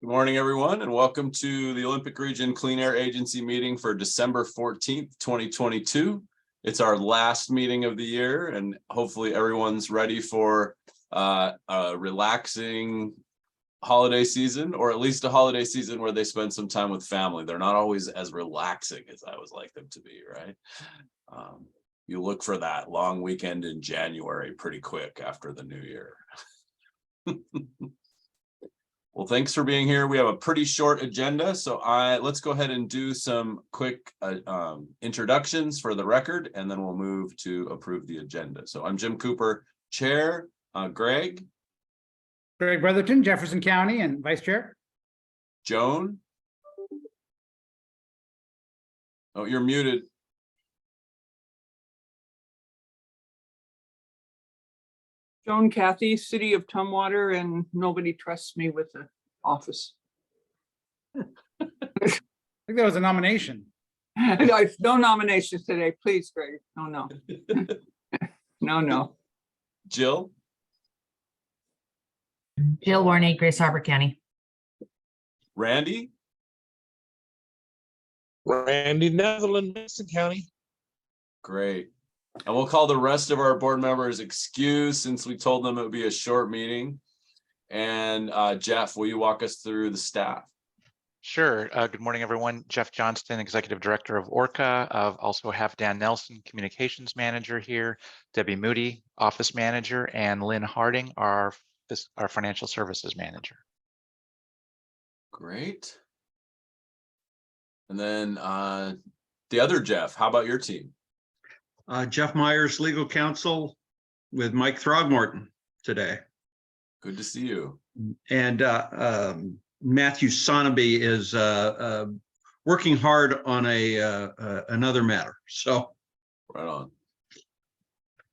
Good morning, everyone, and welcome to the Olympic Region Clean Air Agency meeting for December 14th, 2022. It's our last meeting of the year, and hopefully everyone's ready for a relaxing holiday season, or at least a holiday season where they spend some time with family. They're not always as relaxing as I would like them to be, right? You look for that long weekend in January pretty quick after the new year. Well, thanks for being here. We have a pretty short agenda, so let's go ahead and do some quick introductions for the record, and then we'll move to approve the agenda. So I'm Jim Cooper, Chair. Greg Brotherton, Jefferson County, and Vice Chair. Joan. Oh, you're muted. Joan Cathy, City of Tumwater, and nobody trusts me with the office. I think that was a nomination. No nominations today, please, Greg. No. No. Jill. Jill Warney, Grace Harbor County. Randy. Randy Netherland, Mason County. Great. And we'll call the rest of our board members excused since we told them it would be a short meeting. And Jeff, will you walk us through the staff? Sure. Good morning, everyone. Jeff Johnston, Executive Director of ORCAA. Also have Dan Nelson, Communications Manager here, Debbie Moody, Office Manager, and Lynn Harding, our Financial Services Manager. Great. And then the other Jeff, how about your team? Jeff Myers, Legal Counsel with Mike Throgmorton today. Good to see you. And Matthew Sonaby is working hard on another matter. So Right on.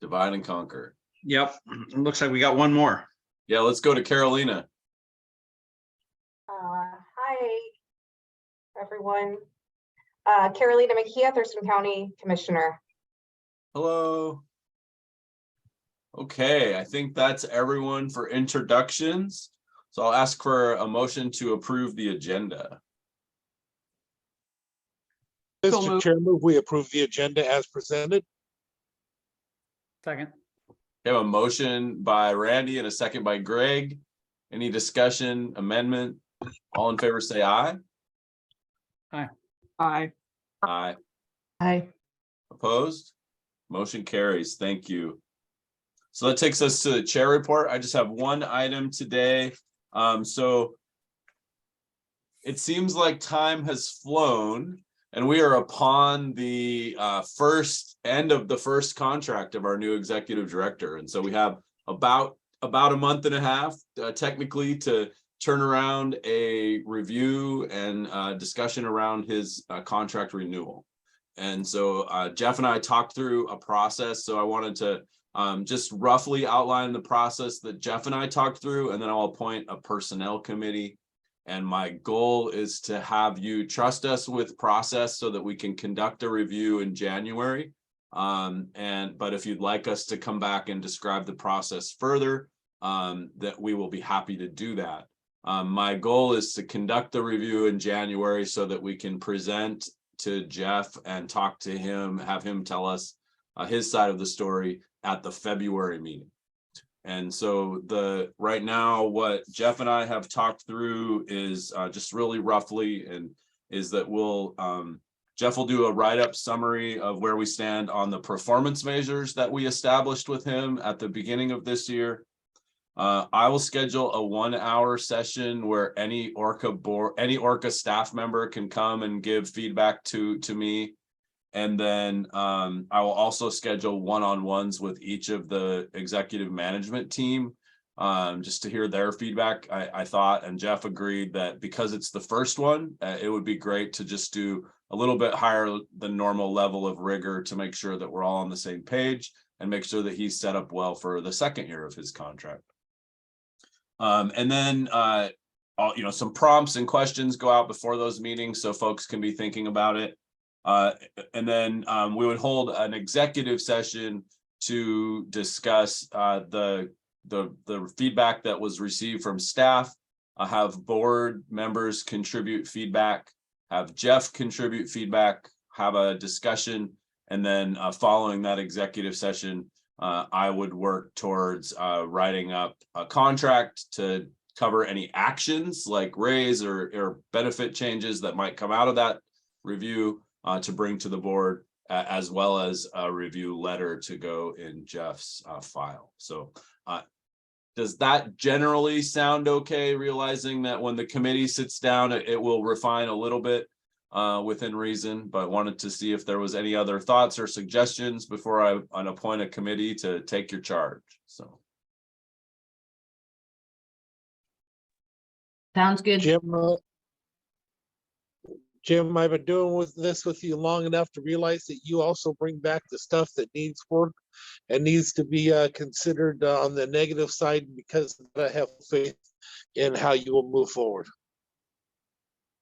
Divide and conquer. yep, it looks like we got one more. Yeah, let's go to Carolina. Hi, everyone. Carolina McKee, Thurston County Commissioner. Hello. Okay, I think that's everyone for introductions. So I'll ask for a motion to approve the agenda. Mr. Chairman, we approve the agenda as presented. Second. We have a motion by Randy and a second by Greg. Any discussion, amendment? All in favor say aye. Aye. Aye. Hi. Opposed? Motion carries. Thank you. So that takes us to the chair report. I just have one item today. So it seems like time has flown and we are upon the end of the first contract of our new executive director. And so we have about a month and a half technically to turn around a review and discussion around his contract renewal. And so Jeff and I talked through a process. So I wanted to just roughly outline the process that Jeff and I talked through, and then I'll appoint a personnel committee. And my goal is to have you trust us with process so that we can conduct a review in January. But if you'd like us to come back and describe the process further, that we will be happy to do that. My goal is to conduct the review in January so that we can present to Jeff and talk to him, have him tell us his side of the story at the February meeting. And so right now what Jeff and I have talked through is just really roughly, and is that Jeff will do a write-up summary of where we stand on the performance measures that we established with him at the beginning of this year. I will schedule a 1-hour session where any ORCAA staff member can come and give feedback to me. And then I will also schedule one-on-ones with each of the executive management team just to hear their feedback. I thought, and Jeff agreed, that because it's the first one, it would be great to just do a little bit higher than normal level of rigor to make sure that we're all on the same page and make sure that he's set up well for the second year of his contract. And then some prompts and questions go out before those meetings so folks can be thinking about it. And then we would hold an executive session to discuss the feedback that was received from staff have board members contribute feedback, have Jeff contribute feedback, have a discussion, and then following that executive session, I would work towards writing up a contract to cover any actions like raise or benefit changes that might come out of that review to bring to the board, as well as a review letter to go in Jeff's file. So does that generally sound okay, realizing that when the committee sits down, it will refine a little bit within reason, but wanted to see if there was any other thoughts or suggestions before I appoint a committee to take your charge. So Sounds good. Jim, I've been doing this with you long enough to realize that you also bring back the stuff that needs work and needs to be considered on the negative side, because I have faith in how you will move forward.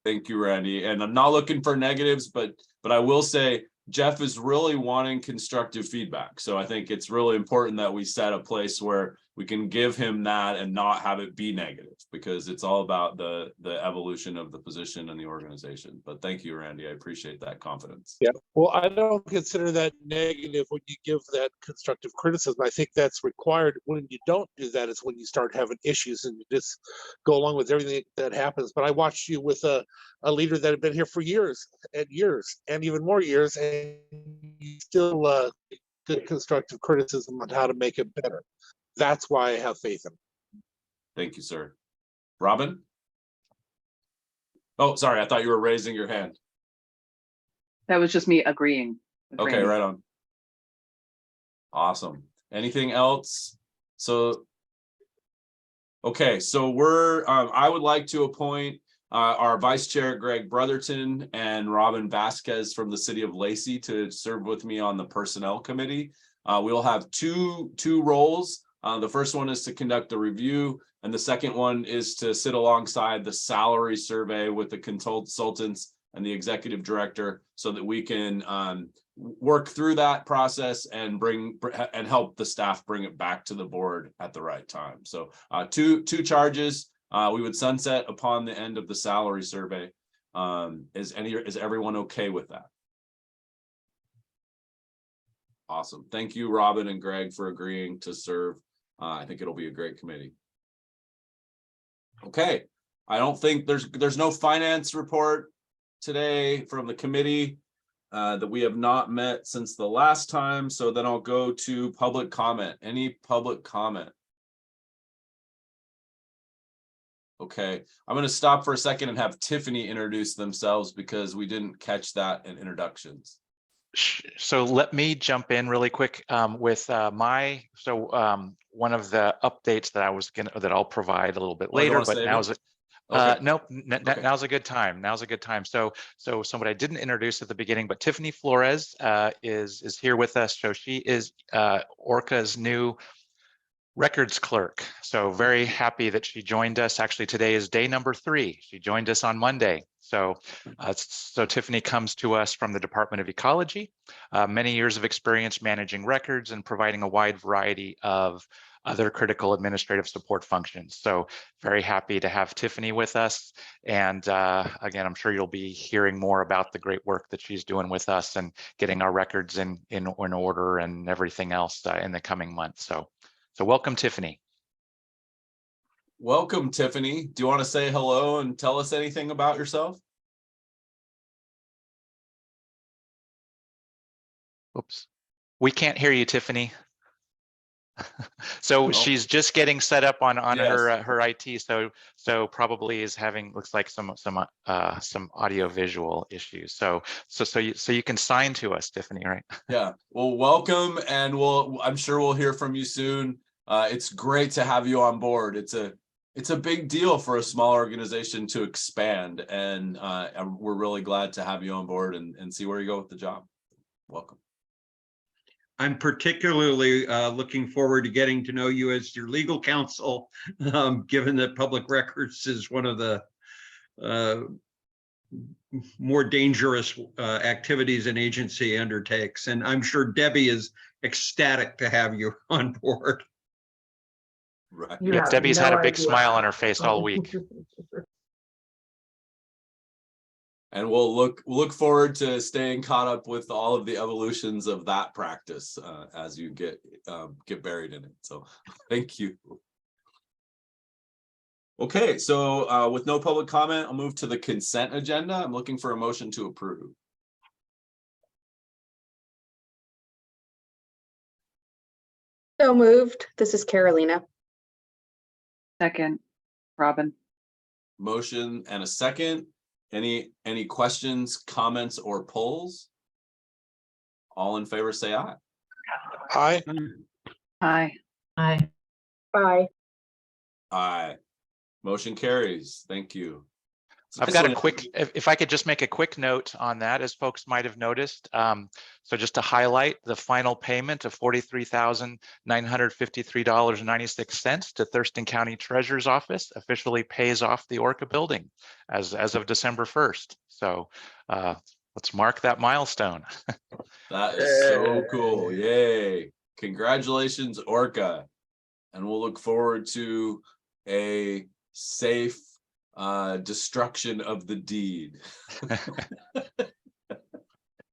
thank you, Randy. And I'm not looking for negatives, but I will say Jeff is really wanting constructive feedback. So I think it's really important that we set a place where we can give him that and not have it be negative, because it's all about the evolution of the position and the organization. But thank you, Randy. I appreciate that confidence. Yeah, well, I don't consider that negative when you give that constructive criticism. I think that's required. When you don't do that is when you start having issues and you just go along with everything that happens. But I watched you with a leader that had been here for years and years and even more years, and you still good constructive criticism on how to make it better. That's why I have faith in him. Thank you, sir. Robin? Oh, sorry. I thought you were raising your hand. That was just me agreeing. Okay, right on. Awesome. Anything else? So, okay, so I would like to appoint our Vice Chair, Greg Brotherton, and Robin Vasquez from the City of Lacey to serve with me on the Personnel Committee. We'll have two roles. The first one is to conduct the review, and the second one is to sit alongside the salary survey with the consultants and the executive director, so that we can work through that process and help the staff bring it back to the board at the right time. So two charges. We would sunset upon the end of the salary survey. Is everyone okay with that? Awesome. Thank you, Robin and Greg, for agreeing to serve. I think it'll be a great committee. Okay. I don't think there's no finance report today from the committee that we have not met since the last time. So then I'll go to public comment. Any public comment? Okay, I'm going to stop for a second and have Tiffany introduce themselves, because we didn't catch that in introductions. So let me jump in really quick with one of the updates that I'll provide a little bit later, but now's now's a good time. Now's a good time. So somebody I didn't introduce at the beginning, but Tiffany Flores is here with us. So she is ORCAA's new records clerk. So very happy that she joined us. Actually, today is day number 3. She joined us on Monday. So Tiffany comes to us from the Department of Ecology, many years of experience managing records and providing a wide variety of other critical administrative support functions. So very happy to have Tiffany with us. And again, I'm sure you'll be hearing more about the great work that she's doing with us and getting our records in order and everything else in the coming months. So welcome, Tiffany. Welcome, Tiffany. Do you want to say hello and tell us anything about yourself? Oops, we can't hear you, Tiffany. So she's just getting set up on yes. her IT. So probably is having, looks like some audio visual issues. So you can sign to us, Tiffany, right? Yeah. Well, welcome, and I'm sure we'll hear from you soon. It's great to have you on board. It's a big deal for a small organization to expand, and we're really glad to have you on board and see where you go with the job. Welcome. I'm particularly looking forward to getting to know you as your legal counsel, given that public records is one of the more dangerous activities an agency undertakes. And I'm sure Debbie is ecstatic to have you on board. Right. You Yeah, have Debbie's no had a big idea. smile on her face all week. And we'll look forward to staying caught up with all of the evolutions of that practice as you get buried in it. So thank you. Okay, so with no public comment, I'll move to the consent agenda. I'm looking for a motion to approve. So moved. This is Carolina. Second, Robin. Motion and a second. Any questions, comments, or polls? All in favor, say aye. Aye. Hi. Aye. Bye. Aye. Motion carries. Thank you. I've got a quick, if I could just make a quick note on that, as folks might have noticed. So just to highlight the final payment of $43,953.96 to Thurston County Treasurer's Office officially pays off the ORCAA building as of December 1st. So let's mark that milestone. That is so cool. Yay. Congratulations, ORCAA. And we'll look forward to a safe destruction of the deed.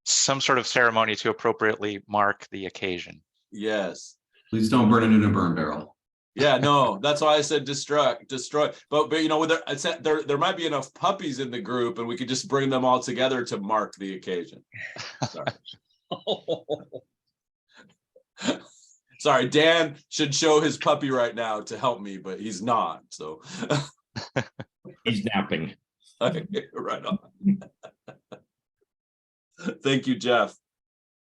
Some sort of ceremony to appropriately mark the occasion. Yes. Please don't burn it in a burn barrel. Yeah, no, that's why I said destroy. But you know, I said there might be enough puppies in the group, and we could just bring them all together to mark the occasion. Sorry. Sorry, Dan should show his puppy right now to help me, but he's not. So He's napping. okay, right on. Thank you, Jeff.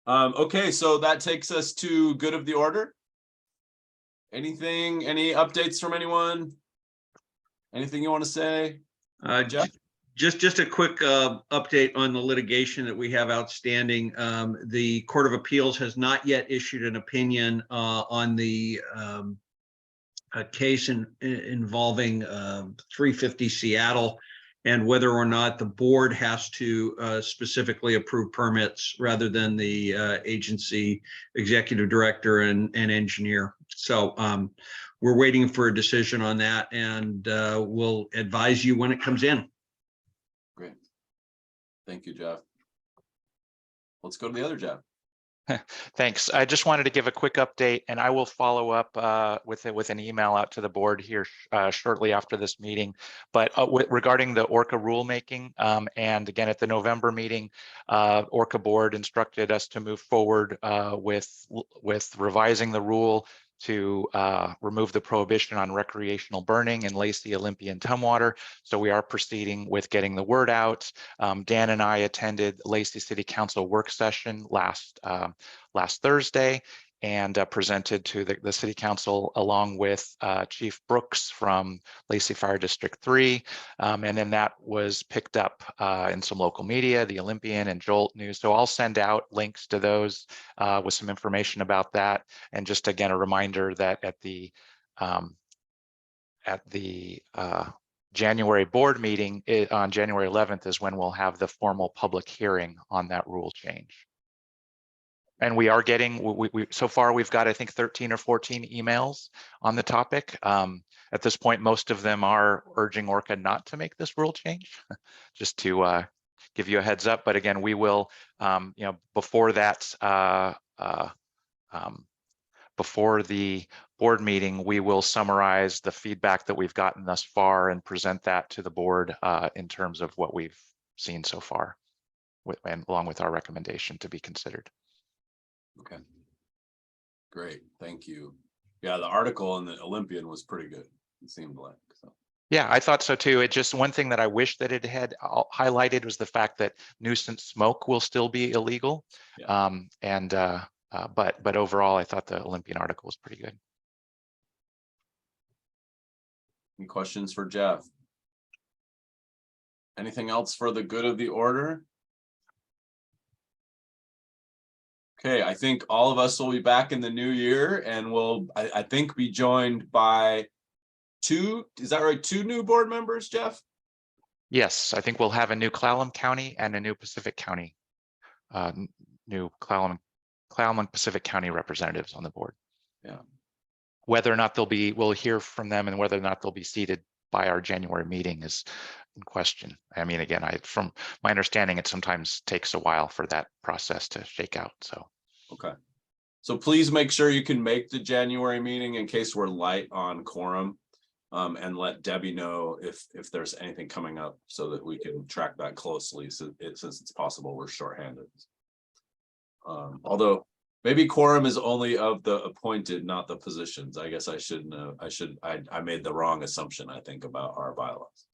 Okay, so that takes us to good of the order. Any updates from anyone? Anything you want to say? Jeff? Just a quick update on the litigation that we have outstanding. The Court of Appeals has not yet issued an opinion on the case involving 350 Seattle and whether or not the board has to specifically approve permits rather than the agency executive director and engineer. So we're waiting for a decision on that, and we'll advise you when it comes in. Great. Thank you, Jeff. Let's go to the other Jeff. Thanks. I just wanted to give a quick update, and I will follow up with an email out to the board here shortly after this meeting. But regarding the ORCAA rulemaking, and again at the November meeting, ORCAA board instructed us to move forward with revising the rule to remove the prohibition on recreational burning in Lacey, Olympia, and Tumwater. So we are proceeding with getting the word out. Dan and I attended Lacey City Council work session last Thursday and presented to the City Council along with Chief Brooks from Lacey Fire District 3. And then that was picked up in some local media, the Olympian and Jolt News. So I'll send out links to those with some information about that. And just again, a reminder that at the January board meeting on January 11th is when we'll have the formal public hearing on that rule change. And we are getting, so far we've got, I think, 13 or 14 emails on the topic. At this point, most of them are urging ORCAA not to make this rule change, just to give you a heads up. But again, we will, before that, before the board meeting, we will summarize the feedback that we've gotten thus far and present that to the board in terms of what we've seen so far, and along with our recommendation to be considered. Okay. Great. Thank you. Yeah, the article in the Olympian was pretty good. It seemed like so. Yeah, I thought so too. It just one thing that I wish that it had highlighted was the fact that nuisance smoke will still be illegal. Yeah. But overall, I thought the Olympian article was pretty good. Any questions for Jeff? Anything else for the good of the order? Okay, I think all of us will be back in the new year, and we'll, I think, be joined by two, is that right? 2 new board members, Jeff? Yes, I think we'll have a new Clallam County and a new Pacific County, new Clallam Pacific County representatives on the board. Yeah. whether or not we'll hear from them, and whether or not they'll be seated by our January meeting is in question. I mean, again, from my understanding, it sometimes takes a while for that process to shake out. So, Okay. So please make sure you can make the January meeting in case we're light on quorum. And let Debbie know if there's anything coming up so that we can track that closely, since it's possible we're shorthanded. Although maybe quorum is only of the appointed, not the positions. I guess I shouldn't have. I made the wrong assumption, I think, about our bylaws.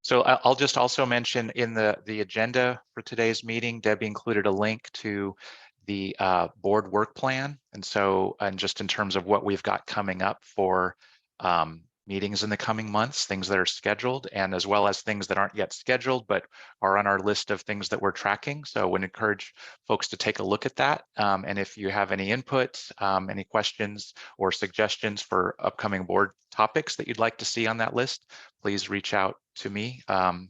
so I'll just also mention in the agenda for today's meeting, Debbie included a link to the board work plan. And just in terms of what we've got coming up for meetings in the coming months, things that are scheduled, and as well as things that aren't yet scheduled, but are on our list of things that we're tracking. So I would encourage folks to take a look at that. And if you have any input, any questions or suggestions for upcoming board topics that you'd like to see on that list, please reach out to me, and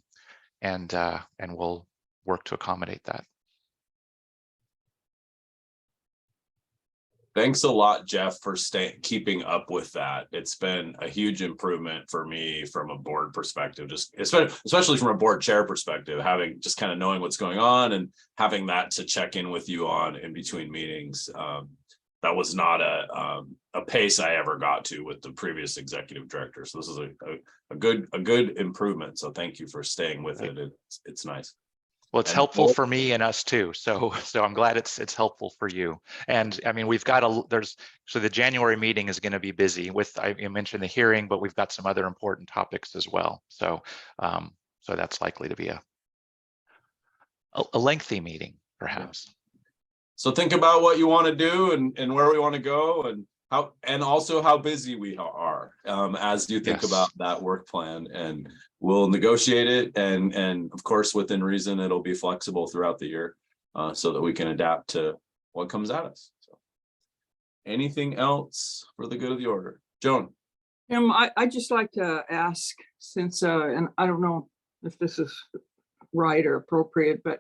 we'll work to accommodate that. Thanks a lot, Jeff, for keeping up with that. It's been a huge improvement for me from a board perspective, just especially from a board chair perspective, having just kind of knowing what's going on and having that to check in with you on in between meetings. That was not a pace I ever got to with the previous executive director. So this is a good improvement. So thank you for staying with it. It's nice. Well, it's helpful for me and us too. So I'm glad it's helpful for you. And I mean, we've got so the January meeting is going to be busy with, you mentioned the hearing, but we've got some other important topics as well. So that's likely to be a lengthy meeting, perhaps. So think about what you want to do and where we want to go, and also how busy we are as you think about that work plan, and we'll negotiate it, and of course within reason it'll be flexible throughout the year, so that we can adapt to what comes at us. So, anything else for the good of the order? Joan. I'd just like to ask, since and I don't know if this is right or appropriate, but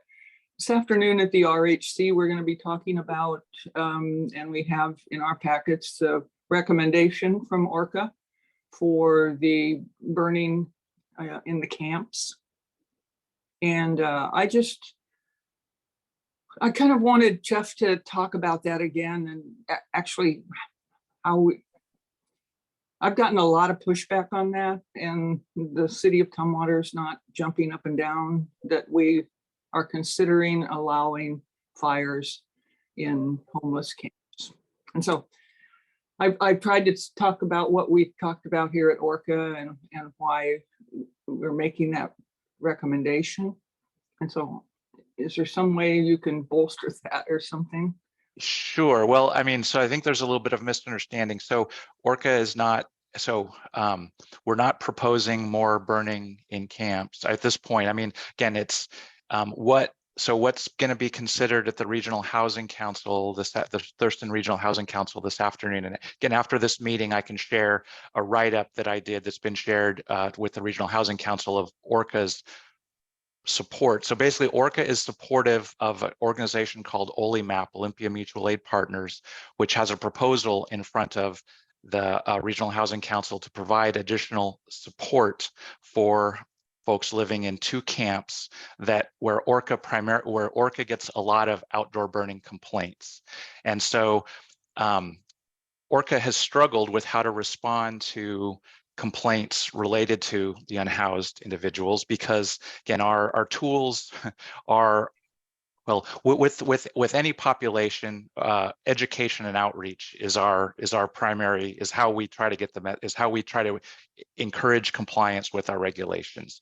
this afternoon at the RHC, we're going to be talking about, and we have in our packets, the recommendation from ORCAA for the burning in the camps. And I kind of wanted Jeff to talk about that again, and actually I've gotten a lot of pushback on that, and the city of Tumwater is not jumping up and down that we are considering allowing fires in homeless camps. And so I've tried to talk about what we've talked about here at ORCAA and why we're making that recommendation. And so is there some way you can bolster that or something? Sure. Well, I mean, so I think there's a little bit of misunderstanding. So ORCAA is not, we're not proposing more burning in camps at this point. I mean, again, it's what's going to be considered at the Regional Housing Council, the Thurston Regional Housing Council this afternoon. And again, after this meeting, I can share a write-up that I did that's been shared with the Regional Housing Council of ORCAA's support. So basically, ORCAA is supportive of an organization called OLIMAP, Olympia Mutual Aid Partners, which has a proposal in front of the Regional Housing Council to provide additional support for folks living in 2 camps where ORCAA gets a lot of outdoor burning complaints. And so ORCAA has struggled with how to respond to complaints related to the unhoused individuals, because again, our tools are, well, with any population, education and outreach is how we try to encourage compliance with our regulations.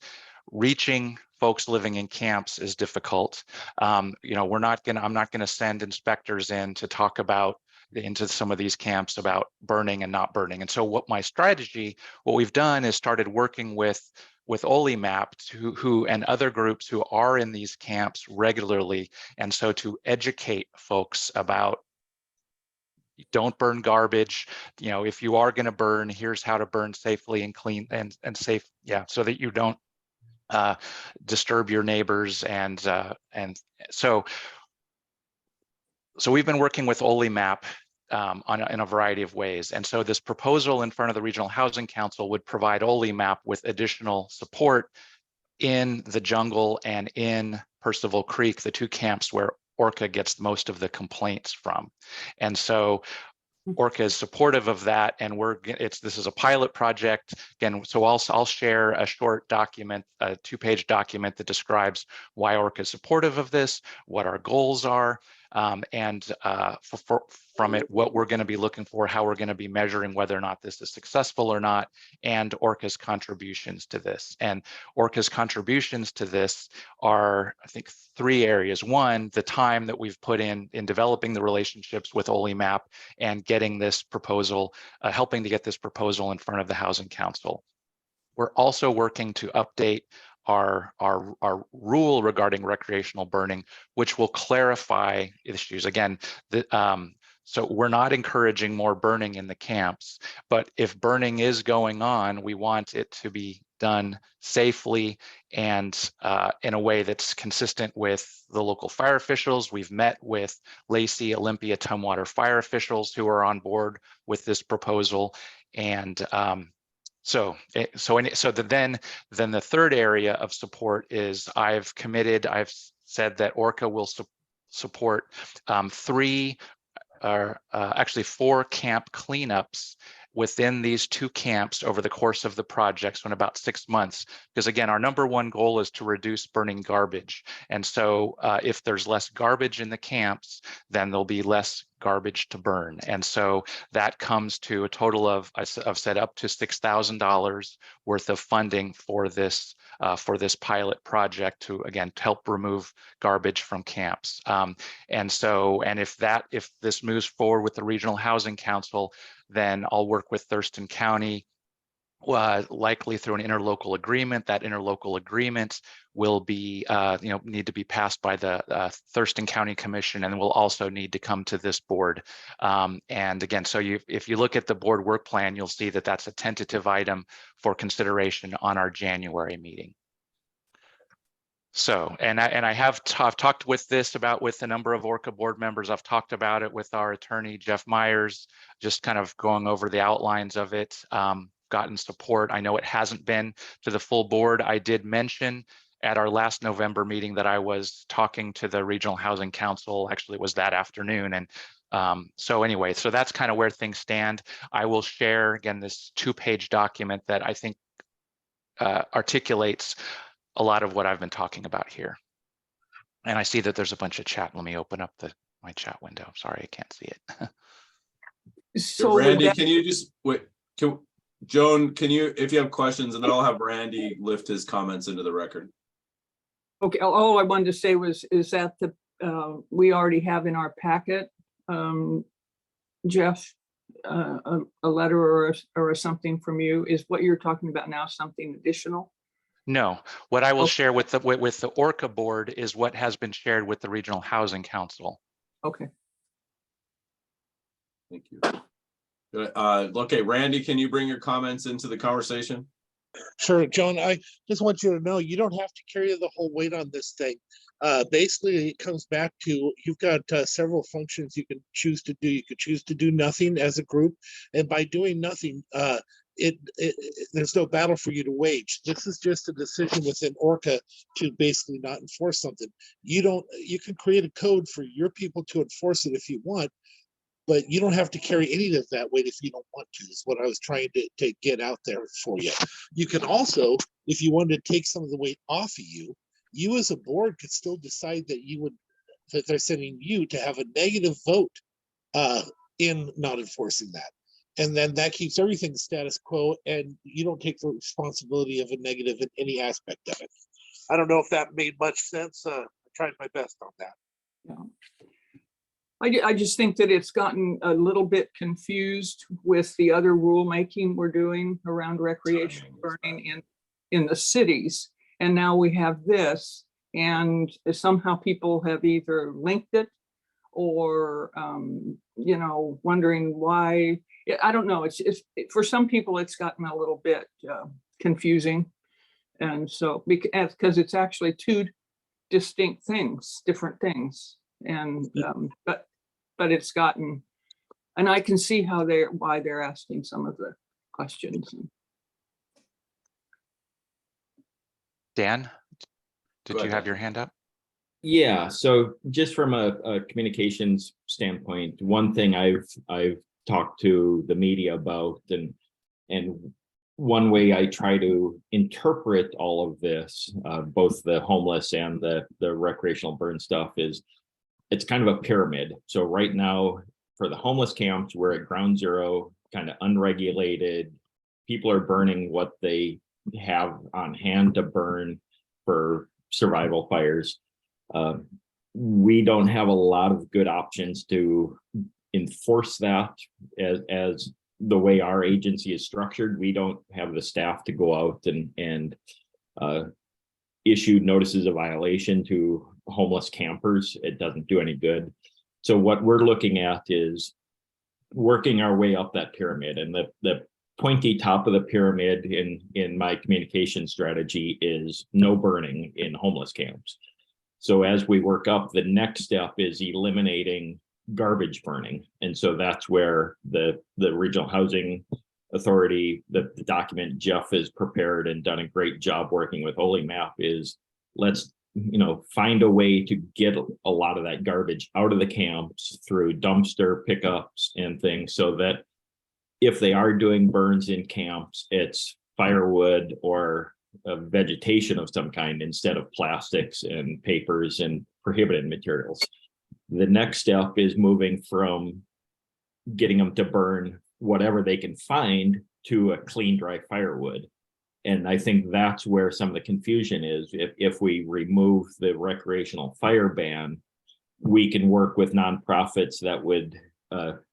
Reaching folks living in camps is difficult. I'm not gonna send inspectors in to talk about into some of these camps about burning and not burning. And so what we've done is started working with OLIMAP who and other groups who are in these camps regularly. And so to educate folks about, don't burn garbage. If you are going to burn, here's how to burn safely and clean and safe. Yeah, so that you don't disturb your neighbors. And so we've been working with OLIMAP in a variety of ways. And so this proposal in front of the Regional Housing Council would provide OLIMAP with additional support in the jungle and in Percival Creek, the two camps where ORCAA gets most of the complaints from. And so ORCAA is supportive of that, and this is a pilot project again. So I'll share a short document, a 2-page document that describes why ORCAA is supportive of this, what our goals are, and from it, what we're going to be looking for, how we're going to be measuring whether or not this is successful or not, and ORCAA's contributions to this. And ORCAA's contributions to this are, I think, 3 areas. One, the time that we've put in developing the relationships with OLIMAP and getting this proposal, helping to get this proposal in front of the Housing Council. We're also working to update our rule regarding recreational burning, which will clarify issues. Again, so we're not encouraging more burning in the camps, but if burning is going on, we want it to be done safely and in a way that's consistent with the local fire officials. We've met with Lacey, Olympia, Tumwater fire officials who are on board with this proposal. And then the third area of support is I've said that ORCAA will support 4 camp cleanups within these 2 camps over the course of the project, so in about 6 months. Because again, our #1 goal is to reduce burning garbage. And so if there's less garbage in the camps, then there'll be less garbage to burn. And so that comes to a total of, I've said, up to $6,000 worth of funding for this pilot project to, again, to help remove garbage from camps. And if this moves forward with the Regional Housing Council, then I'll work with Thurston County, likely through an interlocal agreement. That interlocal agreement will be, need to be passed by the Thurston County Commission, and will also need to come to this board. And again, so if you look at the board work plan, you'll see that that's a tentative item for consideration on our January meeting. So, I've talked with a number of ORCAA board members. I've talked about it with our attorney, Jeff Myers, just kind of going over the outlines of it, gotten support. I know it hasn't been to the full board. I did mention at our last November meeting that I was talking to the Regional Housing Council. Actually, it was that afternoon. And so that's kind of where things stand. I will share, again, this 2-page document that I think articulates a lot of what I've been talking about here. And I see that there's a bunch of chat. Let me open up my chat window. Sorry, I can't see it. So Randy, can you just wait? Joan, can you, if you have questions, and then I'll have Randy lift his comments into the record. Okay, all I wanted to say is that we already have in our packet, Jeff, a letter or something from you. Is what you're talking about now something additional? No, what I will share with the ORCAA board is what has been shared with the Regional Housing Council. Okay. Thank you. Okay, Randy, can you bring your comments into the conversation? Sure, Joan, I just want you to know you don't have to carry the whole weight on this thing. Basically, it comes back to you've got several functions you can choose to do. You could choose to do nothing as a group, and by doing nothing, there's no battle for you to wage. This is just a decision within ORCAA to basically not enforce something. You can create a code for your people to enforce it if you want, but you don't have to carry any of that weight if you don't want to, is what I was trying to get out there for you. You can also, if you wanted to take some of the weight off of you as a board could still decide that they're sending you to have a negative vote in not enforcing that. And then that keeps everything status quo, and you don't take the responsibility of a negative in any aspect of it. I don't know if that made much sense. I tried my best on that. Yeah. I just think that it's gotten a little bit confused with the other rulemaking we're doing around recreational burning in the cities. And now we have this, and somehow people have either linked it or, wondering why. I don't know. It's for some people, it's gotten a little bit confusing. And so because it's actually 2 distinct things, different things. And but it's gotten And I can see why they're asking some of the questions. Dan, did Go you ahead, have Dan. your hand up? Yeah, so just from a communications standpoint, one thing I've talked to the media about, and one way I try to interpret all of this, both the homeless and the recreational burn stuff, is it's kind of a pyramid. So right now, for the homeless camps, we're at ground zero, kind of unregulated. People are burning what they have on hand to burn for survival fires. We don't have a lot of good options to enforce that as the way our agency is structured. We don't have the staff to go out and issue notices of violation to homeless campers. It doesn't do any good. So what we're looking at is working our way up that pyramid, and the pointy top of the pyramid in my communication strategy is no burning in homeless camps. So as we work up, the next step is eliminating garbage burning. And so that's where the Regional Housing Authority, the document Jeff has prepared and done a great job working with OLIMAP, is let's find a way to get a lot of that garbage out of the camps through dumpster pickups and things, so that if they are doing burns in camps, it's firewood or vegetation of some kind instead of plastics and papers and prohibited materials. The next step is moving from getting them to burn whatever they can find to a clean, dry firewood. And I think that's where some of the confusion is. If we remove the recreational fire ban, we can work with nonprofits that would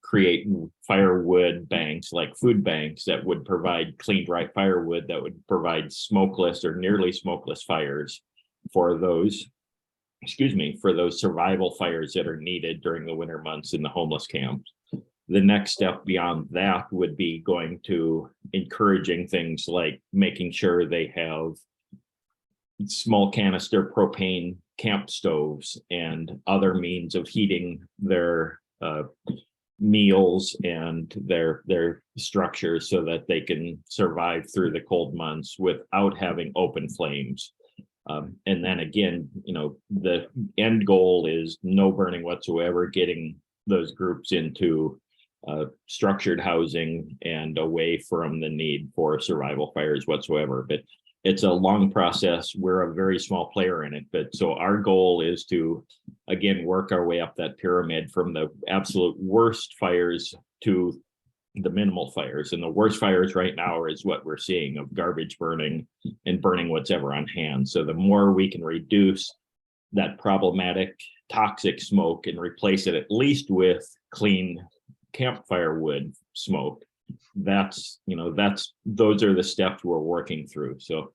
create firewood banks, like food banks, that would provide clean, dry firewood, that would provide smokeless or nearly smokeless fires for those, for those survival fires that are needed during the winter months in the homeless camps. The next step beyond that would be going to encouraging things like making sure they have small canister propane camp stoves and other means of heating their meals and their structures, so that they can survive through the cold months without having open flames. And then again, the end goal is no burning whatsoever, getting those groups into structured housing and away from the need for survival fires whatsoever. But it's a long process. We're a very small player in it. But so our goal is to, again, work our way up that pyramid from the absolute worst fires to the minimal fires. And the worst fires right now is what we're seeing, of garbage burning and burning what's ever on hand. So the more we can reduce that problematic toxic smoke and replace it at least with clean campfire wood smoke, those are the steps we're working through. So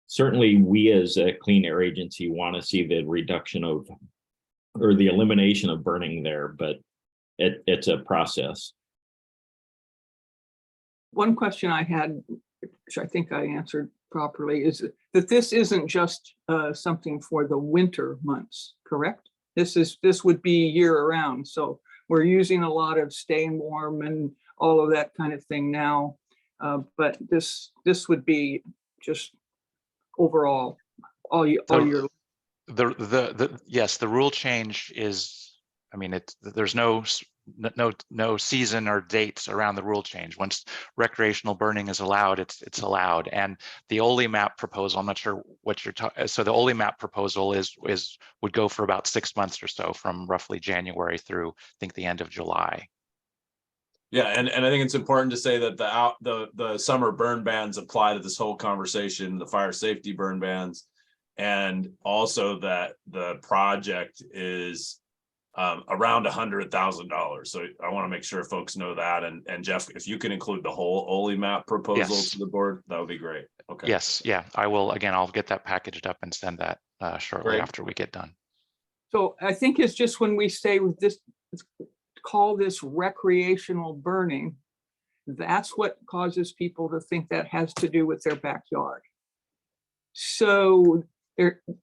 certainly we as a clean air agency want to see the reduction of, or the elimination of burning there, but it's a process. One question I had, which I think I answered properly, is that this isn't just something for the winter months, correct? This would be year round. So we're using a lot of staying warm and all of that kind of thing now. But this would be just overall all year. Yes, the rule change is, there's no season or dates around the rule change. Once recreational burning is allowed, it's allowed. And the OLIMAP proposal, I'm not sure what you're talking. So the OLIMAP proposal would go for about 6 months or so, from roughly January through, I think, the end of July. Yeah, and I think it's important to say that the summer burn bans apply to this whole conversation, the fire safety burn bans, and also that the project is around $100,000. So I want to make sure folks know that. And Jeff, if you can include the whole OLIMAP proposal to the board, that would be great. Okay. Yes, yeah, I will. Again, I'll get that packaged up and send that shortly Great. after we get done. So I think it's just when we say with this, call this recreational burning, that's what causes people to think that has to do with their backyard. So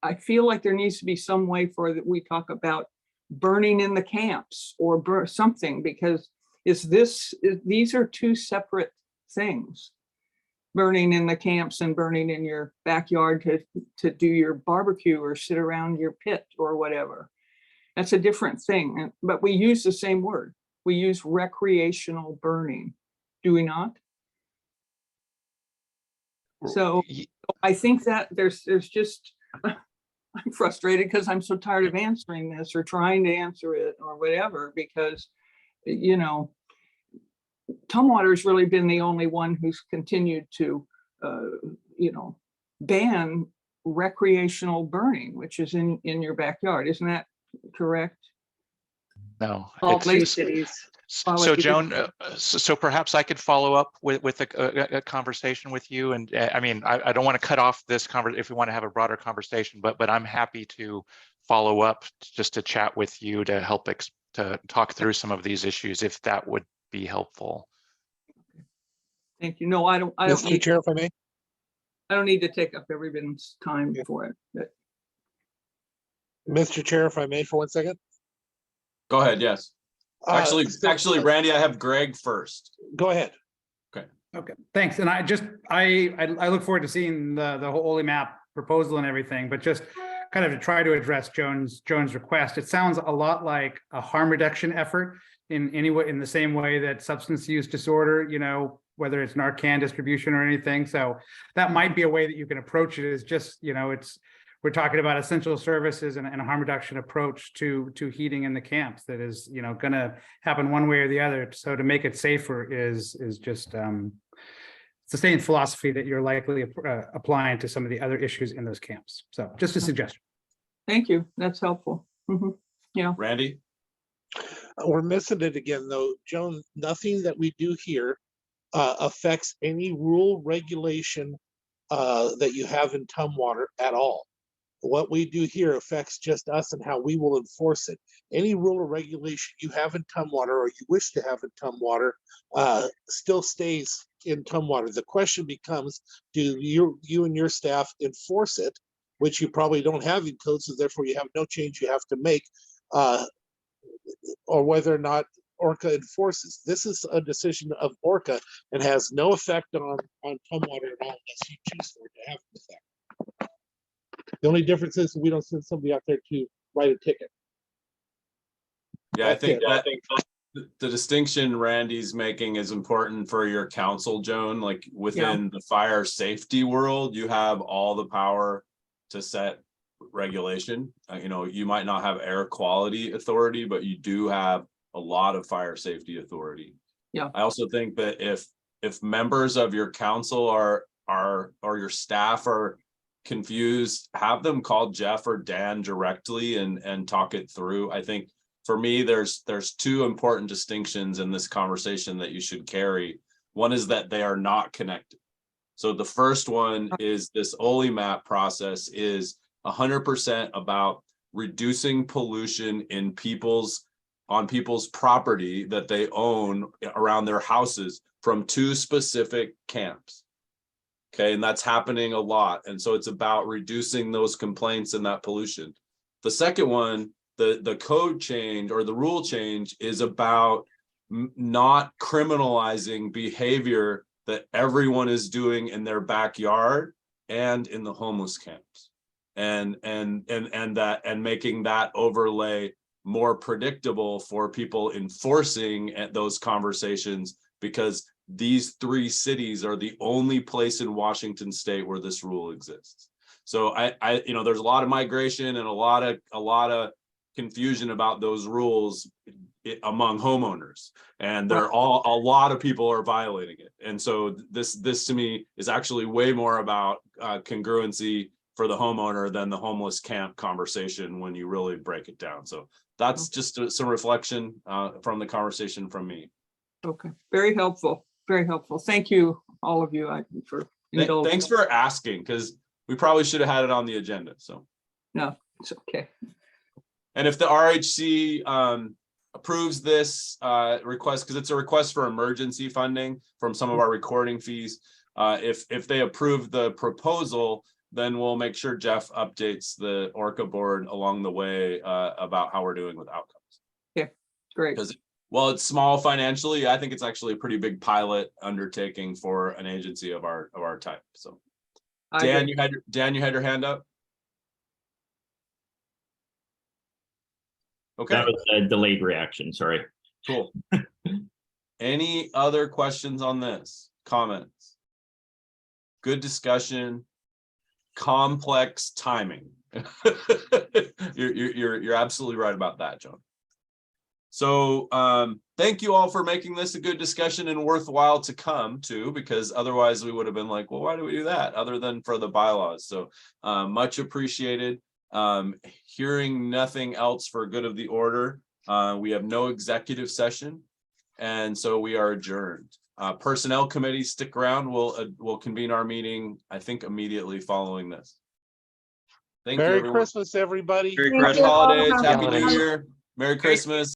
I feel like there needs to be some way for that we talk about burning in the camps or something, because these are two separate things. Burning in the camps and burning in your backyard to do your barbecue or sit around your pit or whatever. That's a different thing, but we use the same word. We use recreational burning, do we not? So I think that there's just, I'm frustrated because I'm so tired of answering this or trying to answer it or whatever, because, you know, Tumwater's really been the only one who's continued to, you know, ban recreational burning, which is in your backyard. Isn't that correct? No. All it's- two cities. So Joan, so perhaps I could follow up with a conversation with you. And I mean, I don't want to cut off this conversation if we want to have a broader conversation, but I'm happy to follow up just to chat with you to help to talk through some of these issues, if that would be helpful. Thank you. No, I don't Mr. need, Chair, if I may. I don't need to take up everyone's time for it. But Mr. Chair, if I may, for 1 second. Go ahead, yes. Actually, So- Randy, I have Greg first. Go ahead. Okay, thanks. And I look forward to seeing the whole Holy Map proposal and everything, but just kind of to try to address Joan's request. It sounds a lot like a harm reduction effort in the same way that substance use disorder, you know, whether it's Narcan distribution or anything. So that might be a way that you can approach it, is just, you know, we're talking about essential services and a harm reduction approach to heating in the camps that is, you know, going to happen one way or the other. So to make it safer is just it's the same philosophy that you're likely applying to some of the other issues in those camps. So just a suggestion. thank you. That's helpful. Mhm. Randy? We're missing it again, though. Joan, nothing that we do here affects any rule regulation that you have in Tumwater at all. What we do here affects just us and how we will enforce it. Any rule or regulation you have in Tumwater or you wish to have in Tumwater still stays in Tumwater. The question becomes, do you and your staff enforce it, which you probably don't have in code, so therefore you have no change you have to make, or whether or not ORCAA enforces. This is a decision of ORCAA and has no effect on Tumwater at all unless you choose for it to have an effect. The only difference is we don't send somebody out there to write a ticket. Yeah, I think That's the distinction Randy's making is important for your council, Joan. Like within the fire safety world, you have all the power to set regulation. You know, you might not have air quality authority, but you do have a lot of fire safety authority. Yeah. I also think that if members of your council or your staff are confused, have them call Jeff or Dan directly and talk it through. I think for me, there's two important distinctions in this conversation that you should carry. One is that they are not connected. So the first one is this OLI map process is 100% about reducing pollution on people's property that they own around their houses from two specific camps. Okay, and that's happening a lot. And so it's about reducing those complaints and that pollution. The second one, the code change or the rule change is about not criminalizing behavior that everyone is doing in their backyard and in the homeless camps. And making that overlay more predictable for people enforcing at those conversations, because these three cities are the only place in Washington state where this rule exists. So I you know, there's a lot of migration and a lot of confusion about those rules among homeowners, and a lot of people are violating it. And so this to me is actually way more about congruency for the homeowner than the homeless camp conversation when you really break it down. So that's just some reflection from the conversation from me. Okay, very helpful. Very helpful. Thank you, all of you, for indulging. Thanks for asking, because we probably should have had it on the agenda. So No, it's okay. and if the RHC approves this request, because it's a request for emergency funding from some of our recording fees, if they approve the proposal, then we'll make sure Jeff updates the ORCAA board along the way about how we're doing with outcomes. Great. Because While it's small financially, I think it's actually a pretty big pilot undertaking for an agency of our type. So I Dan, agree. you had your hand up. Okay, That was a delayed reaction, sorry. cool. Any other questions on this? Comments? Good discussion. Complex timing. You're absolutely right about that, John. So thank you all for making this a good discussion and worthwhile to come to, because otherwise we would have been like, well, why do we do that other than for the bylaws? So much appreciated. Hearing nothing else for good of the order. We have no executive session, and so we are adjourned. Personnel committee, stick around. We'll convene our meeting, I think, immediately following this. Thank you, Merry everyone. Christmas, everybody. Merry Thank Happy you. holidays, Happy Happy New holidays. Year, Merry Christmas.